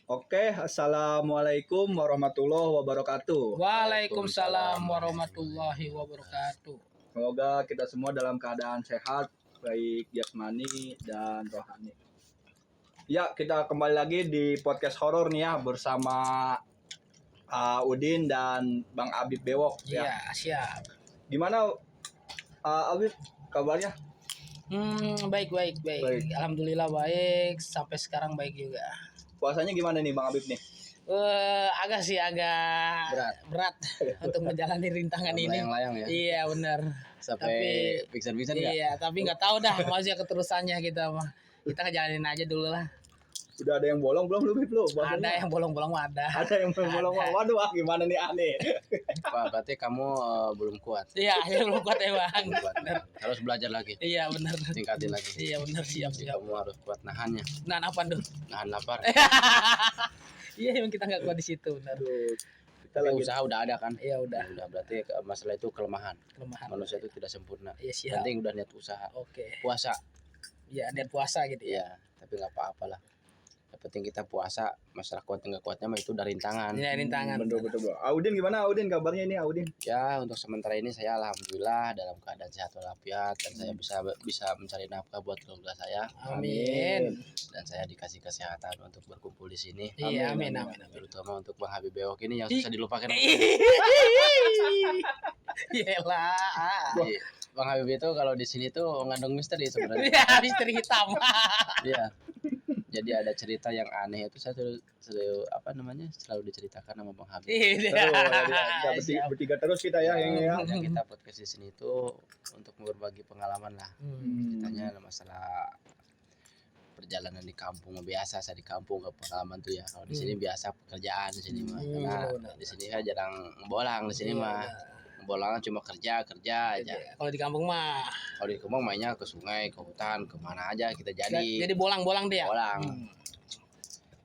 Oke, assalamualaikum warahmatullahi wabarakatuh. Waalaikumsalam warahmatullahi wabarakatuh. Semoga kita semua dalam keadaan sehat, baik jasmani dan rohani. Ya, kita kembali lagi di podcast horor nih ya bersama Udin dan Bang Abib Bewok. Iya, siap. Gimana Abib kabarnya? Baik. Alhamdulillah baik. Sampai sekarang baik juga. Puasanya gimana nih Bang Abib nih? Agak berat untuk menjalani rintangan ini. Layang-layang ya. Iya benar. Sampai pingsan-pingsan nggak? Iya, tapi nggak tahu dah masih keterusannya kita mah. Kita ngejalanin aja dulu lah. Udah ada yang bolong belum lu Bib lu? Ada yang bolong-bolong ada. Ada yang bolong. Waduh, gimana nih aneh. Wah, berarti kamu belum kuat. Iya, belum kuat ya Bang. Bener. Harus belajar lagi. Iya benar. Tingkatin lagi. Iya benar, siap. Kamu harus kuat nahannya. Nah, apa tuh? Nahan lapar. Iya, emang kita nggak kuat di situ, benar. Kita Tapi lagi usaha udah ada kan? Iya udah. Berarti masalah itu kelemahan. Kelemahan. Manusia itu tidak sempurna. Iya siap. Penting udah niat usaha. Oke. Puasa. Ya, niat puasa gitu ya. Iya, tapi nggak apa-apa lah. Yang penting kita puasa, masalah kuat nggak kuatnya mah itu dari rintangan. Iya, rintangan. betul. Audin gimana Audin kabarnya ini Audin? Ya, untuk sementara ini saya alhamdulillah dalam keadaan sehat walafiat dan saya bisa mencari nafkah buat keluarga saya. Amin. Dan saya dikasih kesehatan untuk berkumpul di sini. Iya, amin. Terutama untuk Bang Habib Bewok ini yang susah dilupakan. Yelah. Bang Habib itu kalau di sini tuh mengandung misteri sebenarnya. Iya, misteri hitam. Iya. Jadi ada cerita yang aneh itu saya selalu diceritakan sama Bang Habib. Iya. Bertiga terus kita ya ini ya. Yang kita podcast di sini itu untuk berbagi pengalaman lah. Ceritanya masalah perjalanan di kampung biasa. Saya di kampung ke pengalaman tuh ya. Kalau di sini biasa pekerjaan di sini mah. Karena di sini saya jarang bolang di sini mah. Bolangan cuma kerja aja. Kalau di kampung mah. Kalau di kampung mainnya ke sungai, ke hutan, kemana aja kita jadi. Jadi bolang-bolang deh ya. Bolang.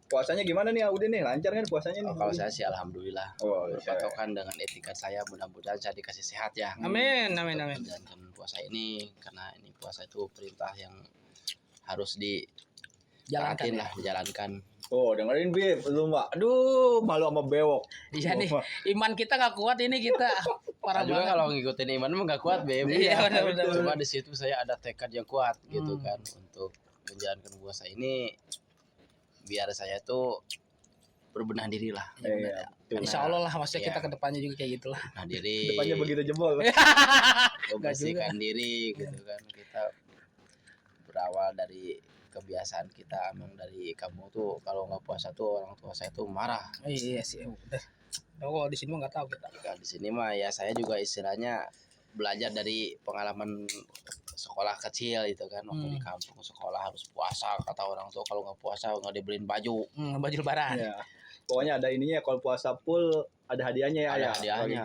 Puasanya gimana nih Audin nih? Lancar kan puasanya nih? Kalau saya sih alhamdulillah. Oh, berpatokan dengan etika saya, mudah-mudahan saya dikasih sehat ya. Amin. Dan puasa ini karena ini puasa itu perintah yang harus dijalankan. Oh, dengerin Bib, lu Mbak. Aduh, malu sama Bewok. Iya nih, iman kita nggak kuat ini kita. Parah juga banget. kalau ngikutin iman mah nggak kuat, Beb. Iya, benar. Cuma di situ saya ada tekad yang kuat gitu kan untuk menjalankan puasa ini biar saya tuh berbenah diri lah. Iya. Insya Allah lah, maksudnya kita kedepannya juga kayak gitulah. Nah, diri. Depannya begitu jebol. Membersihkan diri gitu kan. Kita berawal dari kebiasaan kita, emang dari kamu tuh kalau nggak puasa tuh orang tua saya tuh marah. Iya sih, udah. Kalau di sini mah nggak tahu kita. Kalau di sini mah ya saya juga istilahnya belajar dari pengalaman sekolah kecil itu kan, waktu di kampung sekolah harus puasa, kata orang tua kalau nggak puasa nggak dibeliin baju. Baju lebaran. Ya. Pokoknya ada ininya kalau puasa full ada hadiahnya ya. Ada hadiahnya.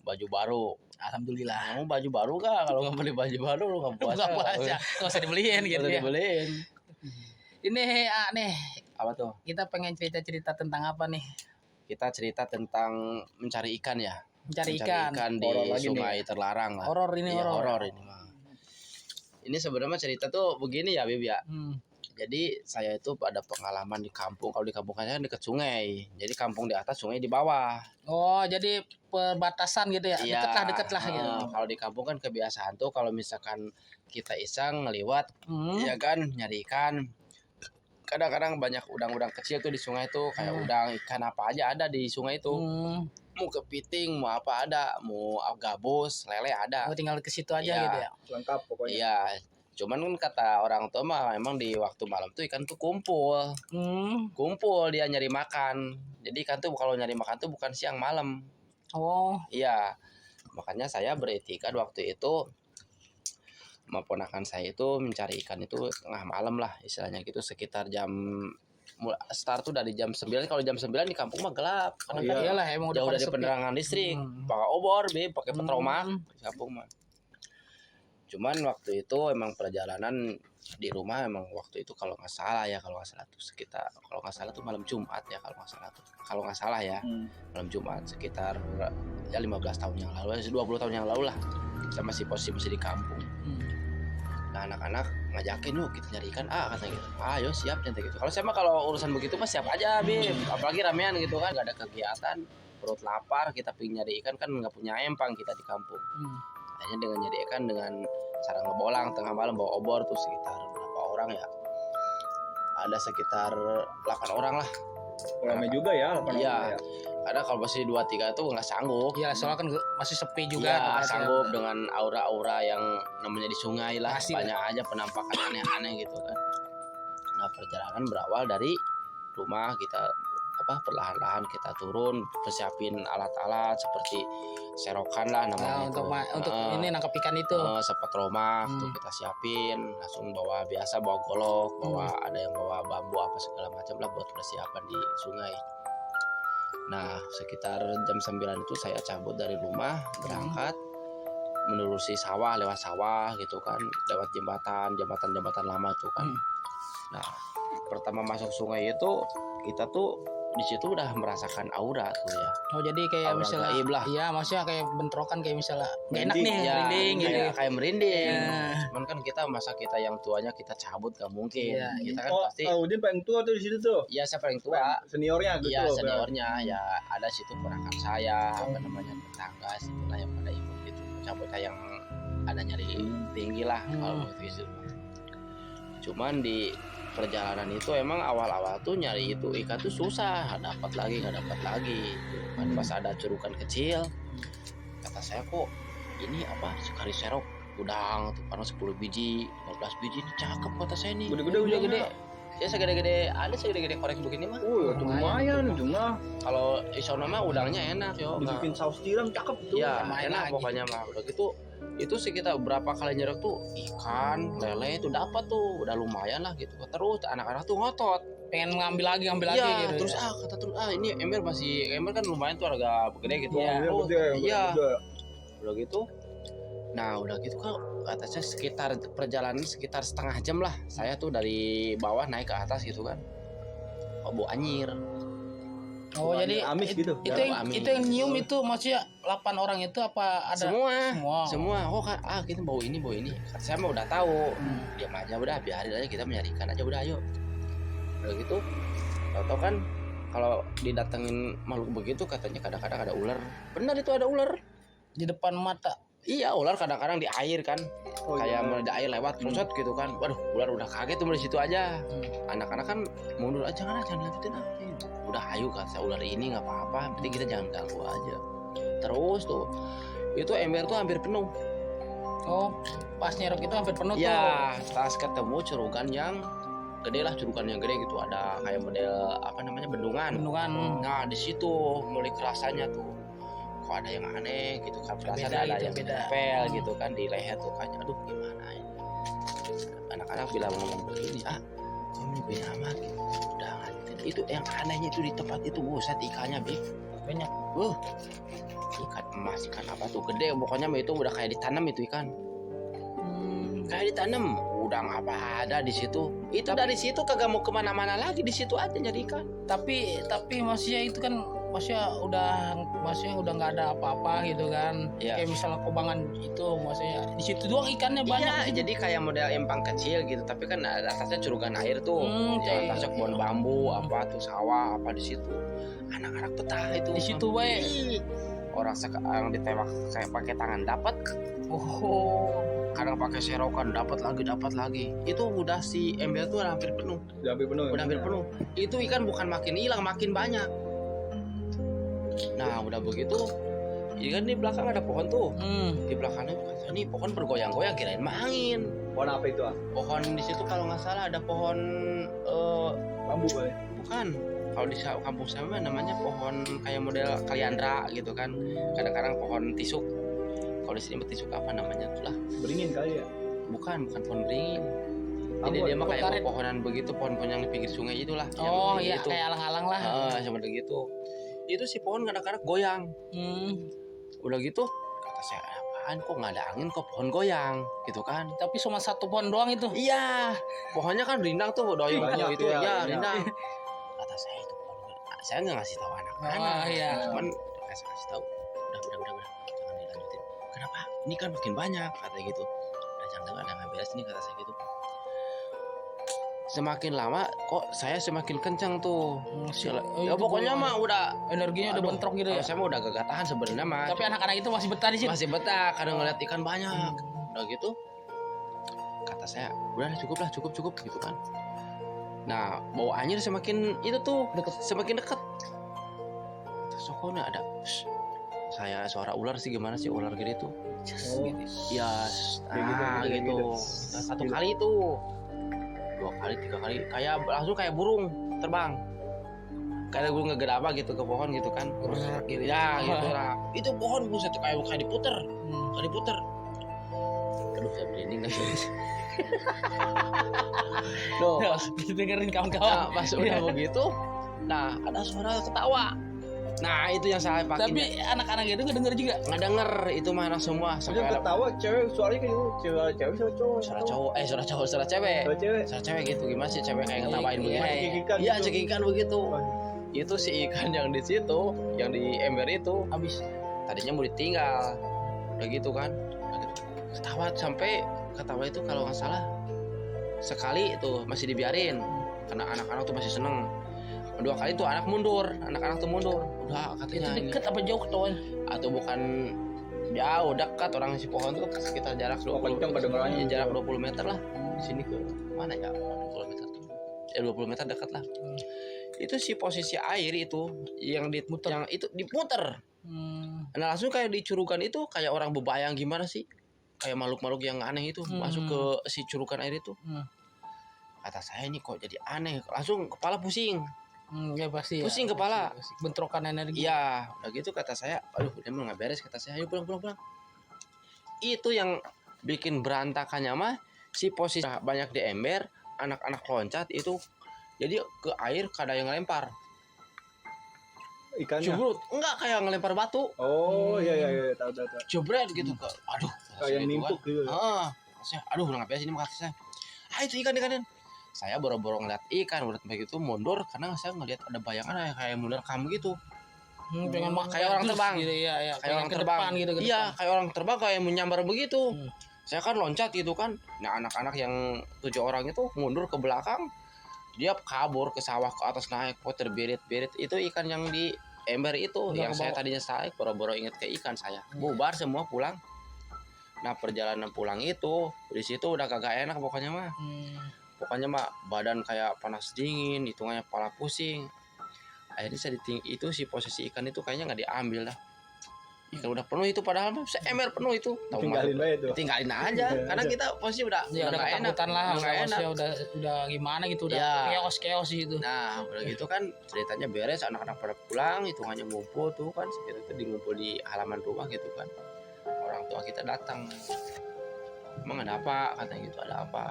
Baju baru. Alhamdulillah. Kamu baju baru kah? Kalau nggak beli baju baru lu nggak puasa. Nggak usah dibeliin gitu ya. Dibeliin. Ini nih. Apa tuh? Kita pengen cerita tentang apa nih? Kita cerita tentang mencari ikan ya. Mencari ikan di sungai terlarang lah. Horor ini. Horor ini mah. Ini sebenarnya cerita tuh begini ya, Bib ya. Jadi saya itu pada pengalaman di kampung. Kalau di kampung saya dekat sungai. Jadi kampung di atas, sungai di bawah. Oh, jadi perbatasan gitu ya? Iya. Deket lah gitu. Kalau di kampung kan kebiasaan tuh kalau misalkan kita iseng ngeliwat, ya kan nyari ikan. Kadang-kadang banyak udang-udang kecil tuh di sungai tuh, kayak udang, ikan apa aja ada di sungai itu. Mau kepiting, mau apa ada, mau gabus, lele ada. Oh, tinggal ke situ aja gitu ya. Lengkap pokoknya. Iya. Cuman kan kata orang tua mah memang di waktu malam tuh ikan tuh kumpul. Kumpul dia nyari makan. Jadi ikan tuh kalau nyari makan tuh bukan siang malam. Oh. Iya. Makanya saya beretika waktu itu ponakan saya itu mencari ikan itu tengah malam lah istilahnya gitu, sekitar jam start tuh dari jam 9. Kalau jam 9 di kampung mah gelap. Karena kan iyalah emang udah jauh dari sepi. penerangan listrik. Pakai obor, pakai petromak di kampung mah. Cuman waktu itu emang perjalanan di rumah emang waktu itu kalau nggak salah tuh sekitar, kalau nggak salah tuh malam Jumat ya, kalau nggak salah ya malam Jumat sekitar ya 15 tahun yang lalu, 20 tahun yang lalu lah, kita masih posisi di kampung. Nah anak-anak ngajakin yuk kita nyari ikan katanya gitu. Ayo siap nanti gitu. Kalau saya mah kalau urusan begitu mah siap aja Bib. Apalagi ramean gitu kan, gak ada kegiatan, perut lapar, kita pengen nyari ikan kan nggak punya empang kita di kampung. Hanya dengan nyari ikan dengan cara ngebolang tengah malam bawa obor tuh sekitar berapa orang ya? Ada sekitar 8 orang lah. Ramai juga ya 8 orang Iya. ya. Karena kalau masih 2-3 tuh nggak sanggup. Iya, soalnya kan masih sepi juga. Iya, tempatnya. sanggup dengan aura-aura yang namanya di sungai lah. Pasti Banyak aja penampakan aneh-aneh gitu kan. Nah perjalanan berawal dari rumah kita perlahan-lahan kita turun, persiapin alat-alat seperti serokan lah namanya itu. Untuk ini nangkap ikan itu. Sepet romak tuh kita siapin, langsung bawa golok, ada yang bawa bambu apa segala macam lah buat persiapan di sungai. Nah sekitar jam 9 itu saya cabut dari rumah berangkat menerusi sawah, lewat sawah gitu kan, lewat jembatan lama tuh kan. Nah pertama masuk sungai itu kita tuh di situ udah merasakan aura tuh ya. Oh jadi kayak Aura misalnya gaib lah. iya maksudnya kayak bentrokan kayak misalnya gak enak Merinding, nih Ya, merinding gitu. kayak merinding. Ya. Cuman kan masa kita yang tuanya kita cabut gak mungkin. Iya, Kita kan Oh, pasti Udin paling tua tuh di situ tuh. ya saya paling tua. Seniornya gitu Iya loh. seniornya ya ada situ ponakan saya apa namanya tetangga situlah yang pada ikut gitu. Cabut yang ada nyari tinggi lah kalau gitu. Cuman di perjalanan itu emang awal-awal tuh nyari itu ikan tuh susah, nggak dapat lagi gitu. Kan pas ada curukan kecil kata saya kok ini apa sekali serok udang tuh karena 10 biji 15 biji ini cakep kata saya nih Gede-gede. ya segede-gede korek begini mah Lumayan itu mah. kalau isono mah udangnya enak yo Dibikin saus tiram cakep tuh. ya main enak lagi. pokoknya mah udah gitu itu sih kita berapa kali nyerok tuh ikan lele itu dapat tuh udah lumayan lah gitu terus anak-anak tuh ngotot Pengen ngambil lagi iya gitu. terus ini ember kan lumayan tuh harga gede gitu Iya, terus Iya. udah gitu nah udah gitu kan kata saya sekitar perjalanan sekitar setengah jam lah saya tuh dari bawah naik ke atas gitu kan bau anyir. Oh jadi amis gitu. Itu Ya, yang amis. itu yang nyium itu maksudnya 8 orang itu apa ada semua oh kan kita bau ini kata saya mah udah tahu diam aja udah biarin aja kita mencari ikan aja udah ayo udah gitu tau kan kalau didatengin makhluk begitu katanya kadang-kadang ada ular benar itu ada ular di depan mata. iya ular kadang-kadang di air kan kayak iya. ada air lewat terusot gitu kan waduh ular udah kaget tuh di situ aja anak-anak kan mundur aja jangan lanjutin udah ayo kan saya ular ini nggak apa-apa penting kita jangan ganggu aja terus tuh itu ember tuh hampir penuh Oh pas nyerok itu hampir penuh tuh. ya pas ketemu curugan yang gede lah curugan yang gede gitu ada kayak model apa namanya bendungan nah di situ mulai kerasanya tuh kok ada yang aneh gitu kan perasaan ada yang nempel gitu kan di leher tuh kan aduh gimana ini anak-anak bilang ngomong begini kok ini beda amat gitu udah itu yang anehnya itu di tempat itu buset ikannya Bib Banyak. Ikan emas ikan apa tuh gede pokoknya itu udah kayak ditanam itu ikan kayak ditanam udang apa ada di situ itu dari situ kagak mau kemana-mana lagi di situ aja nyari ikan Tapi maksudnya itu kan maksudnya udah nggak ada apa-apa gitu kan. Iya. Kayak misalnya kobangan itu maksudnya di situ doang ikannya banyak. iya jadi kayak model empang kecil gitu tapi kan ada atasnya curugan air tuh kayak atasnya kebun bambu apa tuh sawah apa di situ anak-anak betah itu Di situ bae. orang sekarang ditembak kayak pakai tangan dapat Oh. kadang pakai serokan dapat lagi itu udah si ember tuh udah hampir penuh udah hampir penuh itu ikan bukan makin hilang makin banyak nah udah begitu ikan di belakang ada pohon tuh di belakangnya ini pohon bergoyang-goyang kirain mah angin Pohon apa itu? pohon di situ kalau nggak salah ada pohon Bambu kali. bukan kalau di kampung saya mah namanya pohon kayak model kaliandra gitu kan kadang-kadang pohon tisuk kalau di sini tisuk apa namanya itulah Beringin kali ya. bukan pohon beringin jadi dia mah kayak pohonan begitu pohon-pohon yang di pinggir sungai itulah Oh yang iya itu. kayak alang-alang lah. Seperti gitu itu si pohon kadang-kadang goyang udah gitu kata saya apaan kok nggak ada angin kok pohon goyang gitu kan Tapi cuma satu pohon doang itu. iya pohonnya kan rindang tuh doyong Banyak itu ya, ya banyak. rindang kata saya itu pohon saya nggak ngasih tahu anak-anak iya. cuman kasih tahu udah jangan dilanjutin kenapa ini kan makin banyak katanya gitu udah Jangan ada nggak beres nih kata saya gitu. Semakin lama kok saya semakin kencang tuh. Ya pokoknya mah udah energinya udah bentrok gitu ya. Saya mah udah gak tahan sebenarnya mah. Tapi anak-anak itu masih betah di situ. Masih betah kadang ngeliat ikan banyak. Udah gitu kata saya, udah cukup gitu kan. Nah, bau anjir semakin itu tuh semakin dekat. Sokone ada. Saya suara ular sih gimana sih ular gitu tuh. Ya, gitu. Satu kali itu. 2 kali 3 kali kayak langsung kayak burung terbang kayak burung ngegedapa gitu ke pohon gitu kan gitu ya gitu lah itu pohon buset kayak diputer aduh saya merinding kan loh pas dengerin kawan-kawan pas udah begitu nah ada suara ketawa. Nah itu yang saya pakai. Tapi anak-anak itu nggak denger juga. Nggak denger itu mah anak semua. Sampai ketawa cewek suaranya kayak gitu. Cewek suara cowok. Suara cowok. Suara cowok suara cewek. Suara cewek gitu gimana sih cewek kayak ngetawain begitu. Iya cekikikan begitu. Itu si ikan yang di situ, yang di ember itu habis. Tadinya mau ditinggal. Udah gitu kan. Ketawa sampai ketawa itu kalau nggak salah sekali itu masih dibiarin karena anak-anak tuh masih seneng. 2 kali tuh anak-anak tuh mundur. Udah katanya itu deket apa jauh ketawanya? Atau bukan jauh dekat orang si pohon tuh sekitar jarak 20 jarak 20 meter lah. Di sini ke mana ya? 20 meter tuh. 20 meter dekat lah. Itu si posisi air itu yang diputer. Nah langsung kayak di curugan itu kayak orang bebayang gimana sih? Kayak makhluk-makhluk yang aneh itu masuk ke si curugan air itu. Kata saya ini kok jadi aneh. Langsung kepala pusing. Ya pasti pusing ya, kepala pasti. Bentrokan energi. Iya udah gitu kata saya aduh udah mau nggak beres kata saya ayo pulang itu yang bikin berantakannya mah si posisi banyak di ember anak-anak loncat itu jadi ke air kada yang ngelempar ikannya cubrut enggak kayak ngelempar batu iya tahu jebret gitu aduh kayak nimpuk gitu saya aduh udah nggak beres ini kata saya itu ikan saya boro-boro ngeliat ikan udah begitu mundur karena saya ngeliat ada bayangan kayak mundur kamu gitu pengen kayak orang terbang gitu, ya. Kayak orang terbang gitu, iya kayak orang terbang kayak menyambar begitu saya kan loncat gitu kan nah anak-anak yang 7 orang itu mundur ke belakang dia kabur ke sawah ke atas naik terbirit-birit itu ikan yang di ember itu yang saya tadinya naik boro-boro inget ke ikan saya bubar semua pulang. Nah perjalanan pulang itu di situ udah kagak enak pokoknya mah pokoknya mah badan kayak panas dingin hitungannya kepala pusing akhirnya saya itu si posisi ikan itu kayaknya nggak diambil dah ikan udah penuh itu padahal mah ember penuh itu tinggalin aja karena kita posisi udah nggak enak lah nggak enak udah gimana gitu udah chaos gitu. Nah udah gitu kan ceritanya beres anak-anak pada pulang hitungannya ngumpul tuh kan sekitar itu ngumpul di halaman rumah gitu kan orang tua kita datang emang ada apa katanya gitu ada apa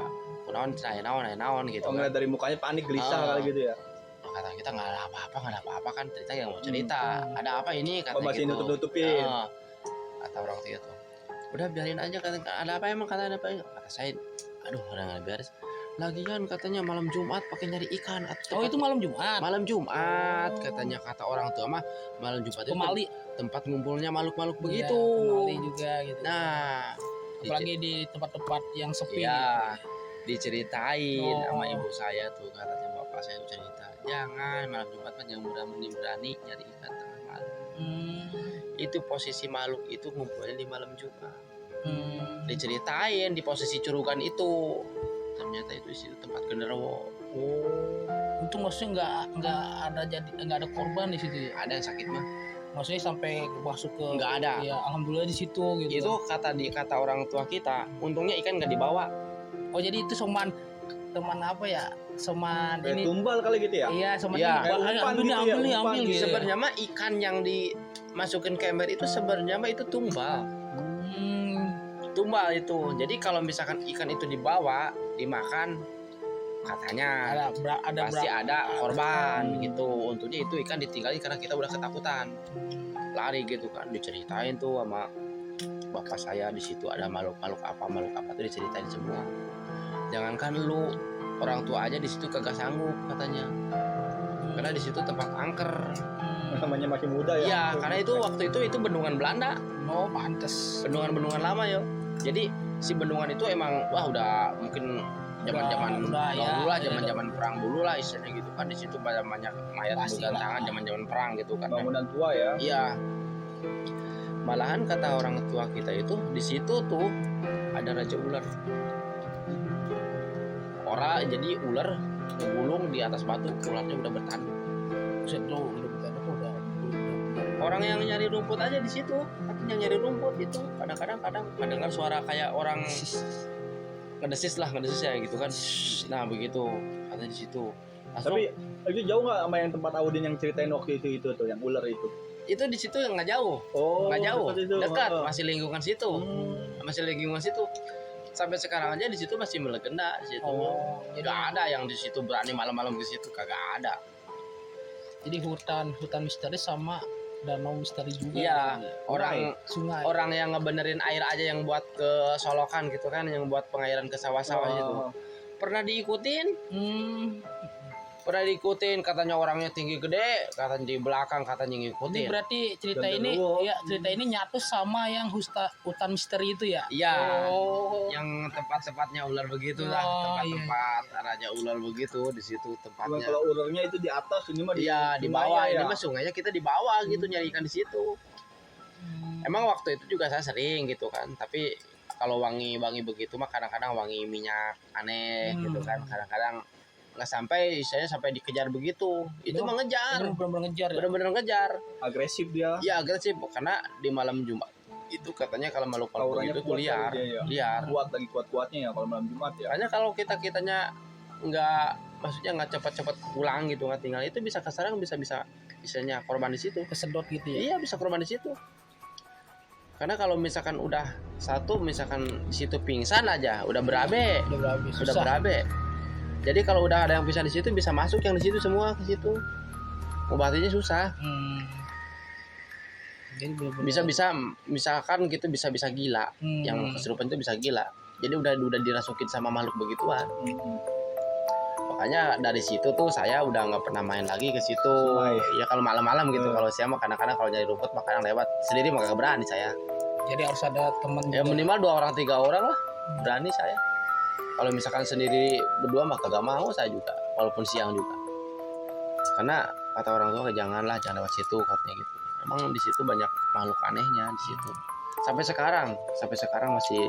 naon gitu ngeliat dari mukanya panik gelisah kali gitu ya kata kita nggak ada apa-apa kan cerita yang mau cerita ada apa ini kata masih gitu nutup-nutupin kata orang tua itu udah biarin aja kata ada apa emang kata saya aduh udah nggak beres lagian katanya malam Jumat pakai nyari ikan itu malam Jumat katanya kata orang tua mah malam Jumat itu tempat ngumpulnya makhluk-makhluk begitu pemali juga gitu nah apalagi di tempat-tempat yang sepi ya diceritain sama ibu saya tuh katanya bapak saya tuh cerita jangan malam Jumat kan jangan berani nyari ikan tengah malam itu posisi makhluk itu ngumpulnya di malam Jumat diceritain di posisi curugan itu ternyata itu di tempat genderuwo untung maksudnya nggak ada korban di situ ya? Ada yang sakit mah maksudnya sampai masuk ke nggak ada ya alhamdulillah di situ gitu itu kata orang tua kita untungnya ikan nggak dibawa jadi itu teman apa ya seman ini tumbal kali gitu ya iya seman ambil gitu sebenarnya mah ikan yang dimasukin ke ember itu sebenarnya mah itu tumbal itu jadi kalau misalkan ikan itu dibawa dimakan katanya pasti ada korban gitu untungnya itu ikan ditinggalin karena kita udah ketakutan lari gitu kan diceritain tuh sama bapak saya di situ ada makhluk apa tuh diceritain semua jangankan lu orang tua aja di situ kagak sanggup katanya karena di situ tempat angker namanya masih muda ya karena itu waktu itu bendungan Belanda pantes bendungan lama yo jadi si bendungan itu emang wah udah mungkin zaman-zaman Udah, ya, dulu lah, ya, zaman-zaman perang dulu lah istilahnya gitu kan. Di situ banyak mayat Pasti berdatangan lah. zaman-zaman perang gitu kan. Bangunan tua ya. Iya. Malahan kata orang tua kita itu di situ tuh ada raja ular. Jadi ular ngegulung di atas batu, ularnya udah bertanduk. Buset, tuh udah bertanduk tuh udah. Orang yang nyari rumput aja di situ, katanya nyari rumput itu kadang-kadang mendengar suara kayak orang ngedesis ya gitu kan. Nah begitu katanya di situ. Tapi itu jauh nggak sama yang tempat Audin yang ceritain waktu itu tuh yang ular itu? Itu di situ nggak jauh, Oh, nggak jauh, dekat itu. dekat, Oh. masih lingkungan situ, masih lingkungan situ. Sampai sekarang aja di situ masih melegenda di situ. Oh, Nggak ada yang di situ berani malam-malam ke situ, kagak ada. jadi hutan misteri sama danau misteri juga. Iya, gitu. orang Sungai. yang ngebenerin air aja yang buat ke solokan gitu kan, yang buat pengairan ke sawah-sawah gitu. Pernah diikutin, katanya orangnya tinggi gede, katanya di belakang katanya Ini ngikutin. berarti cerita Genderuwo. ini, ya cerita ini nyatu sama yang hutan misteri itu ya. Iya. Oh. Yang tempat-tempatnya ular begitu Oh, lah, tempat-tempat raja ular begitu di situ Cuma tempatnya. kalau ularnya itu di atas, ini mah Iya, di bawah. ya. Ini mah sungainya kita di bawah gitu nyari ikan di situ. Emang waktu itu juga saya sering gitu kan, tapi kalau wangi begitu mah kadang-kadang wangi minyak aneh gitu kan, kadang-kadang nggak sampai, saya sampai dikejar begitu. Itu mah ngejar, Ini benar-benar ngejar ya. bener-bener ngejar. Agresif dia. Ya agresif karena di malam Jumat itu katanya kalau makhluk Auranya itu kuat liar, kali dia, ya. liar. Kuat lagi kuat-kuatnya ya kalau malam Jumat ya. Makanya kalau kitanya nggak, maksudnya nggak cepat-cepat pulang gitu, nggak tinggal itu bisa kesarang, bisa misalnya korban di situ. Kesedot gitu ya. Iya bisa korban di situ. Karena kalau misalkan udah satu, misalkan di situ pingsan aja, udah berabe, Udah berabe. udah Susah. berabe. Jadi kalau udah ada yang bisa di situ, bisa masuk yang di situ semua ke situ. Ngobatinya susah. Jadi bener-bener. Bisa misalkan gitu bisa gila. Yang kesurupan itu bisa gila. Jadi udah dirasukin sama makhluk begituan. Makanya dari situ tuh saya udah nggak pernah main lagi ke situ. Ya kalau malam-malam gitu. Kalau siang mah kadang-kadang kalau nyari rumput mah kadang lewat sendiri mah kagak berani saya. Jadi harus ada teman. Ya minimal 2 orang 3 orang lah berani saya. Kalau misalkan sendiri berdua mah kagak mau saya juga, walaupun siang juga. Karena kata orang tua jangan lewat situ katanya gitu. Emang di situ banyak makhluk anehnya di situ. Sampai sekarang masih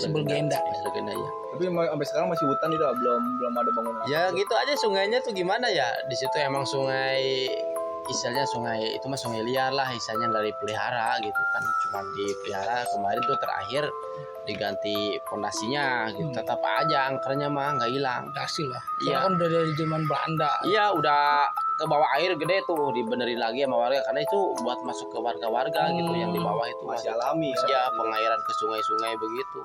berlegenda. Masih legenda ya. Tapi sampai sekarang masih hutan itu belum ada bangunan. Ya gitu aja sungainya tuh gimana ya? Di situ emang sungai, istilahnya sungai itu mah sungai liar lah, istilahnya dari pelihara gitu kan. Cuma dipelihara kemarin tuh terakhir diganti pondasinya gitu. Tetap aja angkernya mah nggak hilang. Hasil lah. Iya. Kan udah dari zaman Belanda. Iya udah ke bawah air gede tuh dibenerin lagi sama warga karena itu buat masuk ke warga-warga gitu yang di bawah itu Masih alami ya pengairan ke sungai-sungai begitu.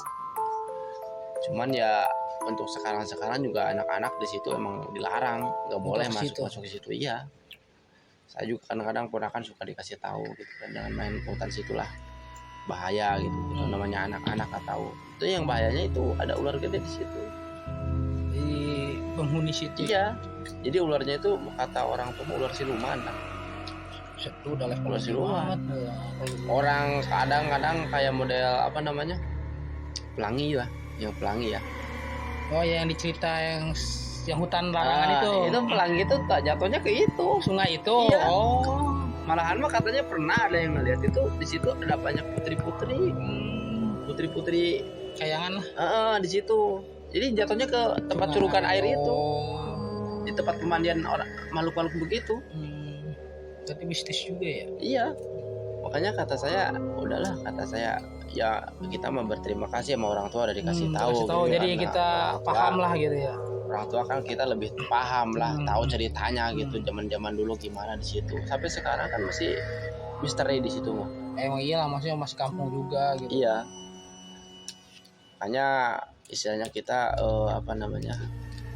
Cuman ya untuk sekarang juga anak-anak di situ emang dilarang, nggak boleh masuk ke situ. Iya. Saya juga kadang-kadang ponakan suka dikasih tahu gitu kan, jangan main hutan situ lah, bahaya gitu. Namanya anak-anak nggak tahu. Itu yang bahayanya itu ada ular gede di situ. Di penghuni situ. Iya. Jadi ularnya itu kata orang tua ular siluman lah. Itu udah level Ular siluman. banget. Orang kadang-kadang kayak model apa namanya? Pelangi lah, yang pelangi ya. Oh ya, yang dicerita yang hutan larangan itu. Itu pelangi itu tak jatuhnya ke itu. Sungai itu. Iya. Oh. Malahan mah katanya pernah ada yang ngeliat itu di situ ada banyak putri-putri. Putri-putri Kayangan lah. di situ. Jadi jatuhnya ke tempat curukan air itu. Di tempat pemandian orang makhluk-makhluk begitu. Tapi mistis juga ya. Iya. Makanya kata saya, udahlah kata saya, ya kita mah berterima kasih sama orang tua udah dikasih tahu. Kasih tahu gitu jadi kan. kita paham lah gitu ya. Orang tua kan kita lebih paham lah, tahu ceritanya gitu, zaman-zaman dulu gimana di situ. Sampai sekarang kan masih misteri di situ mah. Emang iya lah, maksudnya masih kampung juga gitu. Iya. Makanya istilahnya kita apa namanya,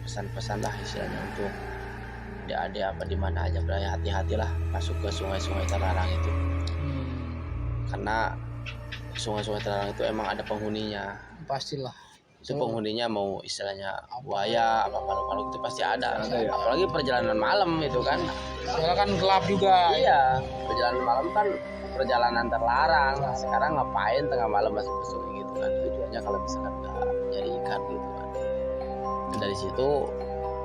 pesan-pesan lah istilahnya untuk adik-adik apa di mana aja, hati-hatilah masuk ke sungai-sungai terlarang itu. Karena sungai-sungai terlarang itu emang ada penghuninya. Pastilah. Itu penghuninya mau istilahnya buaya apa makhluk-makhluk itu pasti ada. Ada ya? Apalagi perjalanan malam itu kan. Soalnya kan gelap juga. Iya, perjalanan malam kan perjalanan terlarang. Sekarang ngapain tengah malam masuk ke sungai gitu? gitu kan, tujuannya kalau misalkan nggak nyari ikan gitu kan. Dan dari situ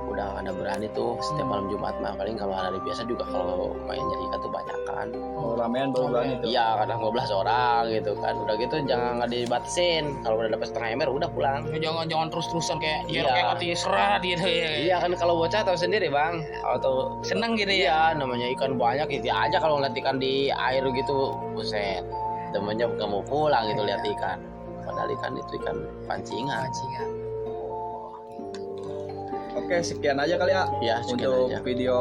udah ada berani tuh setiap malam Jumat mah, paling kalau hari biasa juga kalau main nyari ikan tuh banyak kan. Oh, ramean baru berani tuh. Iya, kadang 15 orang gitu kan. Udah gitu jangan nggak dibatasin. Kalau udah dapat setengah ember udah pulang. Jangan terus-terusan kayak Iya. kayak mati serat gitu ya. Iya kan, kalau bocah tahu sendiri bang. Atau Seneng gitu ya. iya, namanya ikan banyak itu aja kalau ngeliat ikan di air gitu, buset. Temennya nggak mau pulang gitu lihat ikan. Padahal ikan itu ikan pancingan. Oke, sekian aja kali ya Ya, sekian untuk aja. video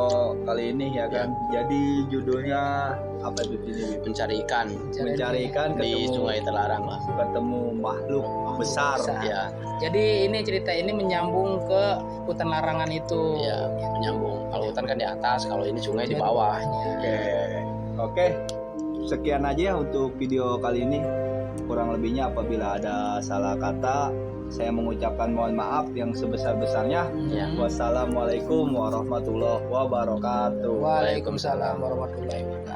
kali ini ya kan. Jadi judulnya apa itu ini? Mencari ikan Mencari ikan di ketemu sungai terlarang lah. ketemu makhluk besar. Ya, Jadi ini cerita ini menyambung ke hutan larangan itu. ya menyambung. Kalau hutan kan di atas, kalau ini sungai di bawah. Oke. Oke. Sekian aja untuk video kali ini. Kurang lebihnya apabila ada salah kata, saya mengucapkan mohon maaf yang sebesar-besarnya. Ya. Wassalamualaikum warahmatullahi wabarakatuh. Waalaikumsalam warahmatullahi wabarakatuh.